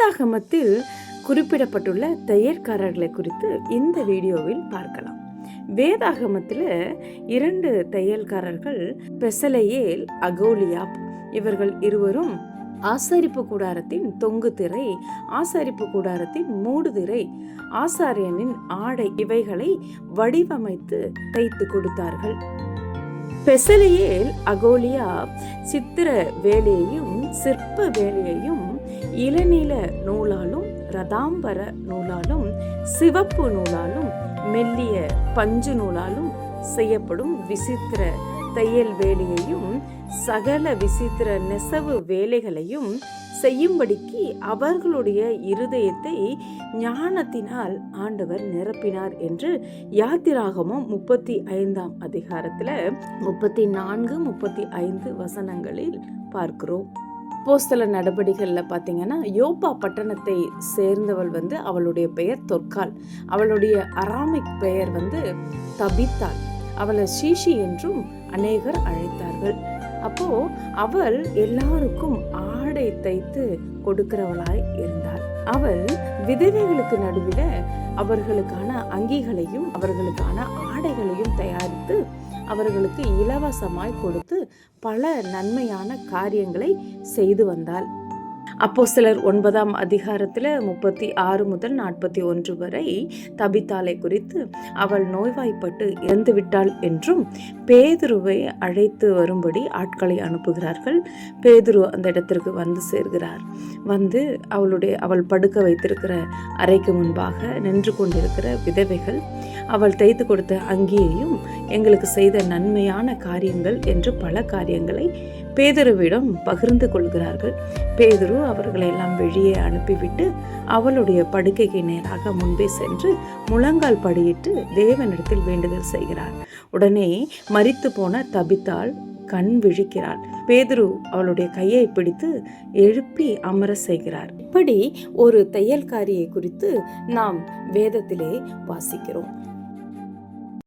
வேதாகமத்தில் குறிப்பிடப்பட்டுள்ள தையற்காரர்களை குறித்து இந்த வீடியோவில் பார்க்கலாம். வேதாகமத்தில் 2 தையல்காரர்கள், பெசலெயேல், அகோலியாப். இவர்கள் இருவரும் ஆசாரிப்பு கூடாரத்தின் தொங்கு திரை, ஆசாரிப்பு கூடாரத்தின் மூடு திரை, ஆசாரியனின் ஆடை இவைகளை வடிவமைத்து தைத்து கொடுத்தார்கள். பெசலெயேல், அகோலியாப் சித்திர வேலையையும் சிற்ப வேலையையும் இளநீல நூலாலும் ரதாம்பர நூலாலும் சிவப்பு நூலாலும் மெல்லிய பஞ்சு நூலாலும் செய்யப்படும் விசித்திர தையல் வேலையையும் சகல விசித்திர நெசவு வேலைகளையும் செய்யும்படிக்கு அவர்களுடைய இருதயத்தை ஞானத்தினால் ஆண்டவர் நிரப்பினார் என்று யாத்திராகமம் 35ஆம் அதிகாரத்துல 34, 35 வசனங்களில் பார்க்கிறோம். அப்போஸ்தல நடபடிகள்ல பார்த்தீங்கன்னா, யோப்பா பட்டணத்தை சேர்ந்தவள் அவளுடைய பெயர் தொற்காள். அவளுடைய அராமிக் பெயர் தபித்தாள். அவளை சீஷி என்றும் அநேகர் அழைத்தார்கள். அப்போ அவள் எல்லாருக்கும் ஆடை தைத்து கொடுக்கிறவளாய் இருந்தாள். அவள் விதவைகளுக்கு நடுவில் அவர்களுக்கான அங்கிகளையும் அவர்களுக்கான ஆடைகளையும் தயாரித்து அவர்களுக்கு இலவசமாய் கொடுத்து பல நன்மையான காரியங்களை செய்து வந்தாள். அப்போஸ்தலர் 9ஆம் அதிகாரத்தில் 36 முதல் 41 வரை தபித்தாளை குறித்து அவள் நோய்வாய்ப்பட்டு இறந்துவிட்டாள் என்றும் பேதுருவை அழைத்து வரும்படி ஆட்களை அனுப்புகிறார்கள். பேதுரு அந்த இடத்திற்கு வந்து சேர்கிறார். அவள் படுக்க வைத்திருக்கிற அறைக்கு முன்பாக நின்று கொண்டிருக்கிற விதவைகள் அவள் தைத்து கொடுத்த அங்கியையும் எங்களுக்கு செய்த நன்மையான காரியங்கள் என்று பல காரியங்களை பேதுருவிடம் பகிர்ந்து கொள்கிறார்கள். பேதுரு அவர்களை எல்லாம் வெளியே அனுப்பிவிட்டு அவளுடைய படுக்கைக்கு நேராக முன்பே சென்று முழங்கால் படியிட்டு தேவனிடத்தில் வேண்டுதல் செய்கிறார். உடனே மரித்து போன தபித்தாள் கண் விழிக்கிறாள். பேதுரு அவளுடைய கையை பிடித்து எழுப்பி அமர செய்கிறார். இப்படி ஒரு தையல்காரியை குறித்து நாம் வேதத்திலே வாசிக்கிறோம்.